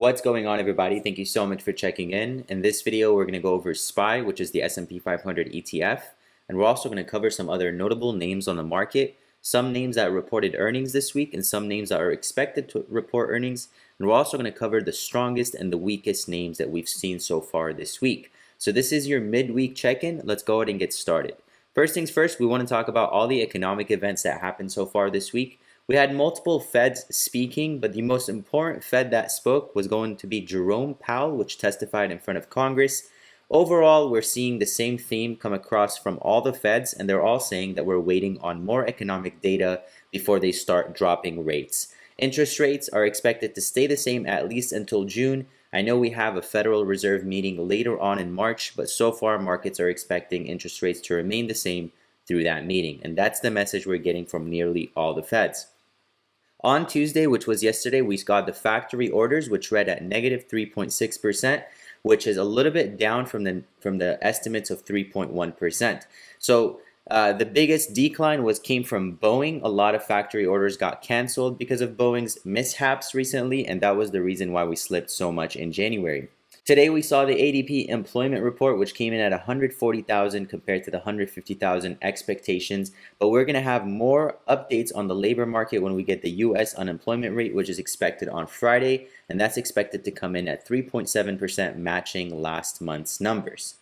What's going on, everybody? Thank you so much for checking in. In this video, we're going to go over SPY, which is the S&P 500 ETF, and we're also going to cover some other notable names on the market, some names that reported earnings this week, and some names that are expected to report earnings. And we're also going to cover the strongest and the weakest names that we've seen so far this week. So this is your midweek check-in. Let's go ahead and get started. First things first, we want to talk about all the economic events that happened so far this week. We had multiple Feds speaking, but the most important Fed that spoke was going to be Jerome Powell, which testified in front of Congress. Overall, we're seeing the same theme come across from all the Feds, and they're all saying that we're waiting on more economic data before they start dropping rates. Interest rates are expected to stay the same at least until June. I know we have a Federal Reserve meeting later on in March, but so far markets are expecting interest rates to remain the same through that meeting, and that's the message we're getting from nearly all the Feds. On Tuesday, which was yesterday, we got the factory orders, which read at negative 3.6%, which is a little bit down from the estimates of 3.1%. So the biggest decline came from Boeing. A lot of factory orders got canceled because of Boeing's mishaps recently, and that was the reason why we slipped so much in January. Today we saw the ADP employment report, which came in at 140,000 compared to the 150,000 expectations. But we're going to have more updates on the labor market when we get the U.S. unemployment rate, which is expected on Friday, and that's expected to come in at 3.7%, matching last month's numbers.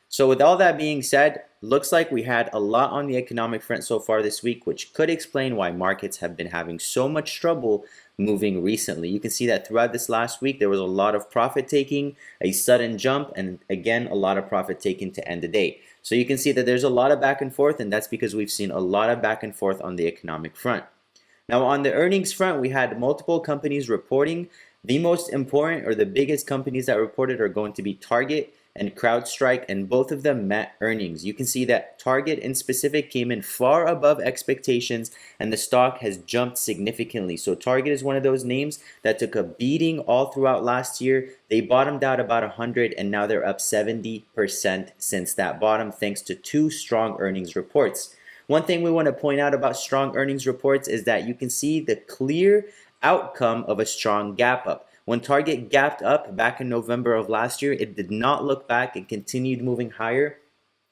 So with all that being said, looks like we had a lot on the economic front so far this week, which could explain why markets have been having so much trouble moving recently. You can see that throughout this last week, there was a lot of profit taking, a sudden jump, and again, a lot of profit taking to end the day. So you can see that there's a lot of back and forth, and that's because we've seen a lot of back and forth on the economic front. Now, on the earnings front, we had multiple companies reporting. The most important or the biggest companies that reported are going to be Target and CrowdStrike, and both of them met earnings. You can see that Target in specific came in far above expectations, and the stock has jumped significantly. So Target is one of those names that took a beating all throughout last year. They bottomed out about 100, and now they're up 70% since that bottom, thanks to two strong earnings reports. One thing we want to point out about strong earnings reports is that you can see the clear outcome of a strong gap up. When Target gapped up back in November of last year, it did not look back. It continued moving higher,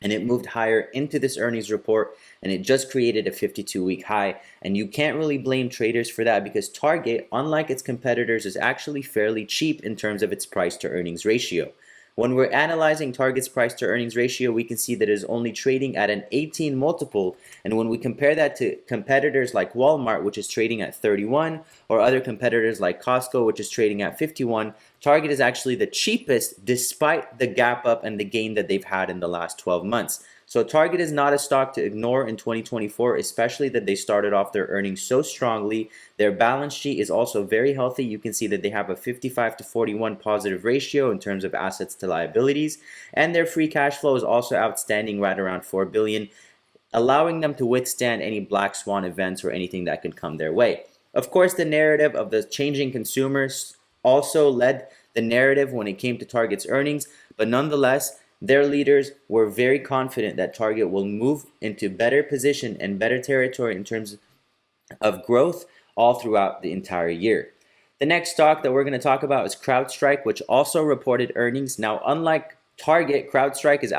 and it moved higher into this earnings report, and it just created a 52-week high. And you can't really blame traders for that because Target, unlike its competitors, is actually fairly cheap in terms of its price to earnings ratio. When we're analyzing Target's price to earnings ratio, we can see that it is only trading at an 18 multiple. And when we compare that to competitors like Walmart, which is trading at 31, or other competitors like Costco, which is trading at 51, Target is actually the cheapest despite the gap up and the gain that they've had in the last 12 months. So Target is not a stock to ignore in 2024, especially that they started off their earnings so strongly. Their balance sheet is also very healthy. You can see that they have a 55 to 41 positive ratio in terms of assets to liabilities, and their free cash flow is also outstanding, right around $4 billion, allowing them to withstand any black swan events or anything that could come their way. Of course, the narrative of the changing consumers also led the narrative when it came to Target's earnings, but nonetheless, their leaders were very confident that Target will move into better position and better territory in terms of growth all throughout the entire year. The next stock that we're going to talk about is CrowdStrike, which also reported earnings. Now, unlike Target, CrowdStrike is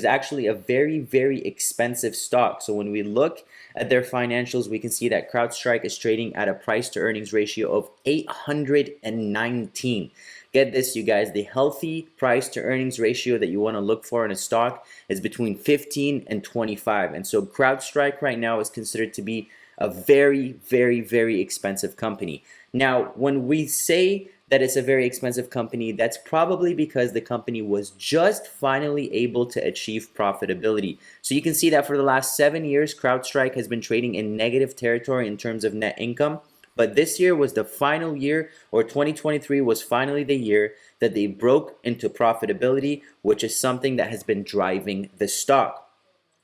actually a very, very expensive stock. So when we look at their financials, we can see that CrowdStrike is trading at a price to earnings ratio of 819. Get this, you guys, the healthy price to earnings ratio that you want to look for in a stock is between 15 and 25. And so CrowdStrike right now is considered to be a very, very, very expensive company. Now, when we say that it's a very expensive company, that's probably because the company was just finally able to achieve profitability. So you can see that for the last 7 years, CrowdStrike has been trading in negative territory in terms of net income. But this year was the final year, or 2023 was finally the year that they broke into profitability, which is something that has been driving the stock.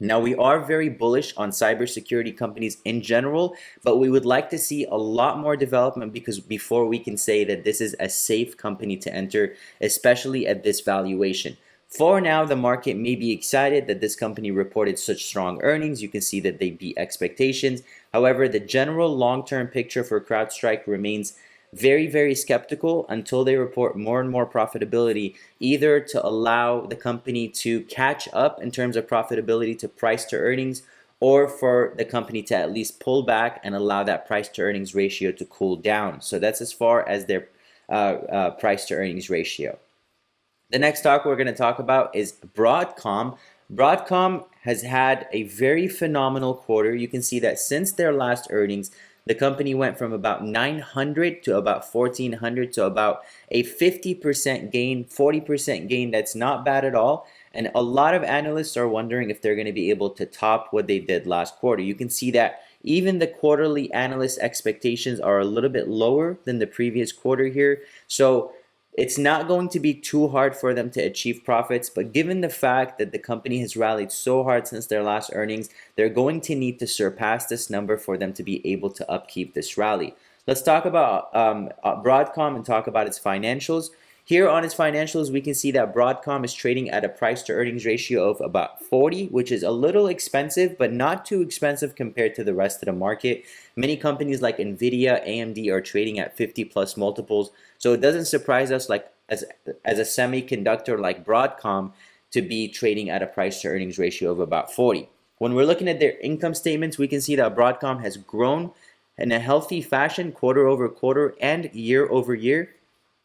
Now, we are very bullish on cybersecurity companies in general, but we would like to see a lot more development before we can say that this is a safe company to enter, especially at this valuation. For now, the market may be excited that this company reported such strong earnings. You can see that they beat expectations. However, the general long-term picture for CrowdStrike remains very, very skeptical until they report more and more profitability, either to allow the company to catch up in terms of profitability to price to earnings, or for the company to at least pull back and allow that price to earnings ratio to cool down. So that's as far as their price to earnings ratio. The next stock we're going to talk about is Broadcom. Broadcom has had a very phenomenal quarter. You can see that since their last earnings, the company went from about 900 to about 1400, to about a 50% gain, 40% gain. That's not bad at all. And a lot of analysts are wondering if they're going to be able to top what they did last quarter. You can see that even the quarterly analyst expectations are a little bit lower than the previous quarter here. So it's not going to be too hard for them to achieve profits, but given the fact that the company has rallied so hard since their last earnings, they're going to need to surpass this number for them to be able to upkeep this rally. Let's talk about Broadcom and talk about its financials. Here on its financials, we can see that Broadcom is trading at a price to earnings ratio of about 40, which is a little expensive, but not too expensive compared to the rest of the market. Many companies like Nvidia, AMD are trading at 50 plus multiples. So it doesn't surprise us, like as a semiconductor like Broadcom, to be trading at a price to earnings ratio of about 40. When we're looking at their income statements, we can see that Broadcom has grown in a healthy fashion quarter over quarter and year over year.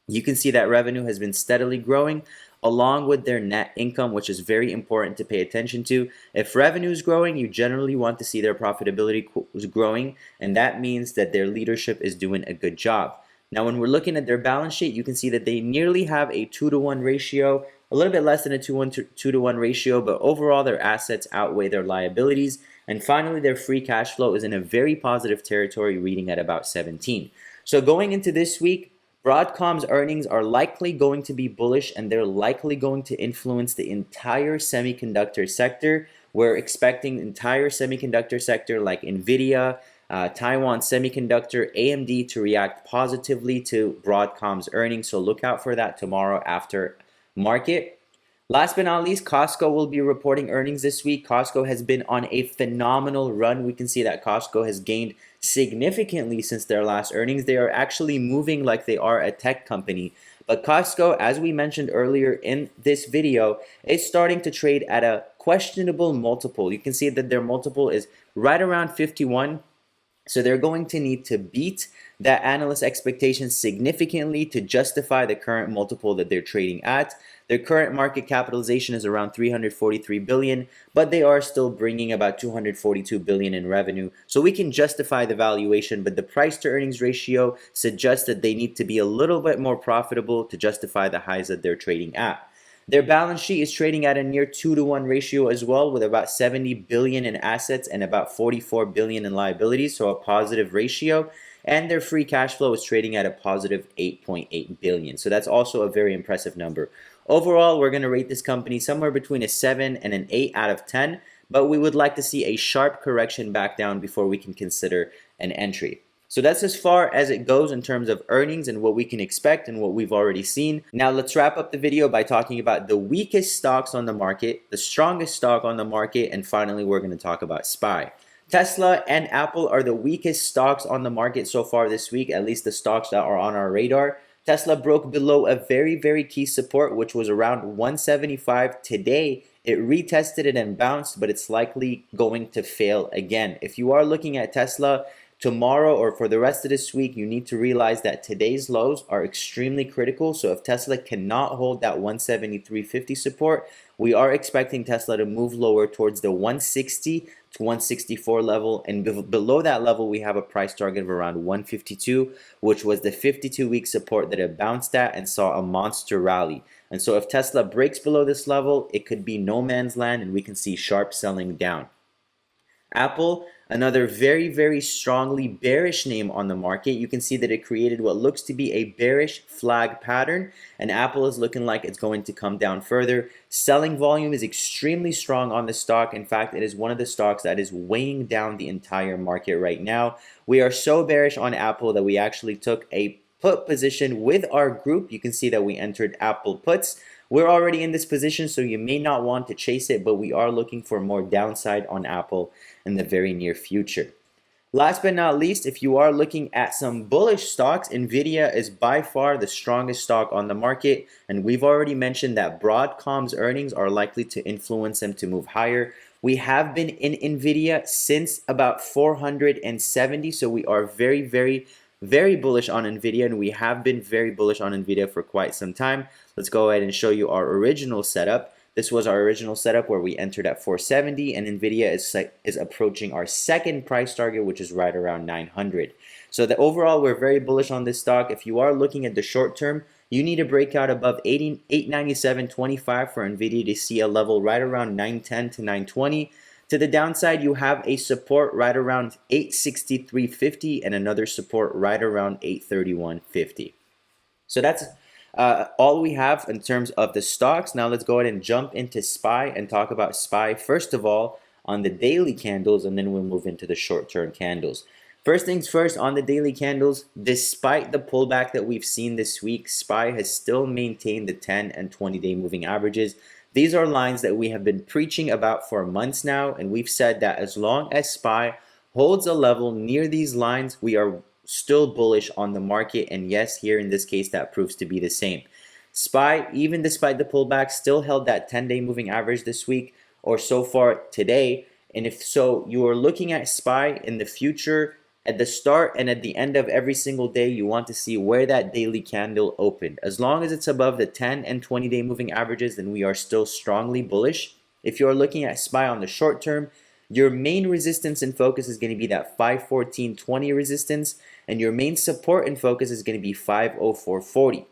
You can see that revenue has been steadily growing along with their net income, which is very important to pay attention to. If revenue is growing, you generally want to see their profitability growing, and that means that their leadership is doing a good job. Now, when we're looking at their balance sheet, you can see that they nearly have a 2-to-1 ratio, a little bit less than a 2-to-1 ratio, but overall their assets outweigh their liabilities. And finally, their free cash flow is in a very positive territory, reading at about 17. So going into this week, Broadcom's earnings are likely going to be bullish, and they're likely going to influence the entire semiconductor sector. We're expecting the entire semiconductor sector like Nvidia, Taiwan Semiconductor, AMD to react positively to Broadcom's earnings. So look out for that tomorrow after market. Last but not least, Costco will be reporting earnings this week. Costco has been on a phenomenal run. We can see that Costco has gained significantly since their last earnings. They are actually moving like they are a tech company. But Costco, as we mentioned earlier in this video, is starting to trade at a questionable multiple. You can see that their multiple is right around 51. So they're going to need to beat that analyst expectations significantly to justify the current multiple that they're trading at. Their current market capitalization is around 343 billion, but they are still bringing about 242 billion in revenue. So we can justify the valuation, but the price to earnings ratio suggests that they need to be a little bit more profitable to justify the highs that they're trading at. Their balance sheet is trading at a near 2-to-1 ratio as well, with about 70 billion in assets and about 44 billion in liabilities, so a positive ratio. And their free cash flow is trading at a positive 8.8 billion. So that's also a very impressive number. Overall, we're going to rate this company somewhere between a 7 and an 8 out of 10, but we would like to see a sharp correction back down before we can consider an entry. So that's as far as it goes in terms of earnings and what we can expect and what we've already seen. Now let's wrap up the video by talking about the weakest stocks on the market, the strongest stock on the market, and finally we're going to talk about SPY. Tesla and Apple are the weakest stocks on the market so far this week, at least the stocks that are on our radar. Tesla broke below a very, very key support, which was around 175 today. It retested it and bounced, but it's likely going to fail again. If you are looking at Tesla tomorrow or for the rest of this week, you need to realize that today's lows are extremely critical. So if Tesla cannot hold that 173.50 support, we are expecting Tesla to move lower towards the 160 to 164 level, and below that level we have a price target of around 152, which was the 52-week support that it bounced at and saw a monster rally. And so if Tesla breaks below this level, it could be no man's land and we can see sharp selling down. Apple, another very, very strongly bearish name on the market. You can see that it created what looks to be a bearish flag pattern, and Apple is looking like it's going to come down further. Selling volume is extremely strong on the stock. In fact, it is one of the stocks that is weighing down the entire market right now. We are so bearish on Apple that we actually took a put position with our group. You can see that we entered Apple puts. We're already in this position, so you may not want to chase it, but we are looking for more downside on Apple in the very near future. Last but not least, if you are looking at some bullish stocks, Nvidia is by far the strongest stock on the market. And we've already mentioned that Broadcom's earnings are likely to influence them to move higher. We have been in Nvidia since about 470. So we are very bullish on Nvidia, and we have been very bullish on Nvidia for quite some time. Let's go ahead and show you our original setup. This was our original setup where we entered at 470, and Nvidia is approaching our second price target, which is right around 900. So overall, we're very bullish on this stock. If you are looking at the short term, you need to break out above 897.25 for Nvidia to see a level right around 910 to 920. To the downside, you have a support right around 863.50 and another support right around 831.50. So that's all we have in terms of the stocks. Now let's go ahead and jump into SPY and talk about SPY first of all on the daily candles, and then we'll move into the short-term candles. First things first, on the daily candles, despite the pullback that we've seen this week, SPY has still maintained the 10 and 20-day moving averages. These are lines that we have been preaching about for months now, and we've said that as long as SPY holds a level near these lines, we are still bullish on the market. And yes, here in this case, that proves to be the same. SPY, even despite the pullback, still held that 10-day moving average this week or so far today. And if so, you are looking at SPY in the future. At the start and at the end of every single day, you want to see where that daily candle opened. As long as it's above the 10 and 20-day moving averages, then we are still strongly bullish. If you're looking at SPY on the short term, your main resistance and focus is going to be that 514.20 resistance, and your main support and focus is going to be 504.40.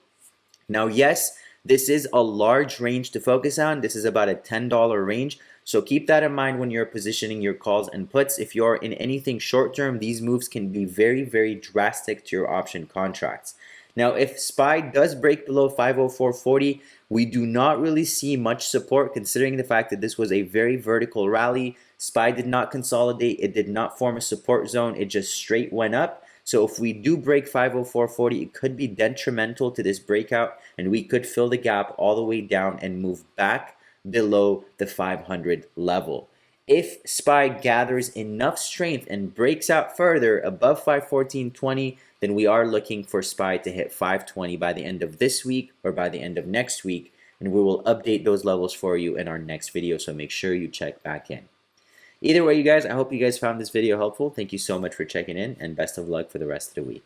Now, yes, this is a large range to focus on. This is about a $10 range. So keep that in mind when you're positioning your calls and puts. If you're in anything short term, these moves can be very drastic to your option contracts. Now, if SPY does break below 504.40, we do not really see much support considering the fact that this was a very vertical rally. SPY did not consolidate. It did not form a support zone. It just straight went up. So if we do break 504.40, it could be detrimental to this breakout, and we could fill the gap all the way down and move back below the 500 level. If SPY gathers enough strength and breaks out further above 514.20, then we are looking for SPY to hit 520 by the end of this week or by the end of next week, and we will update those levels for you in our next video, so make sure you check back in. Either way, you guys, I hope you guys found this video helpful. Thank you so much for checking in, and best of luck for the rest of the week.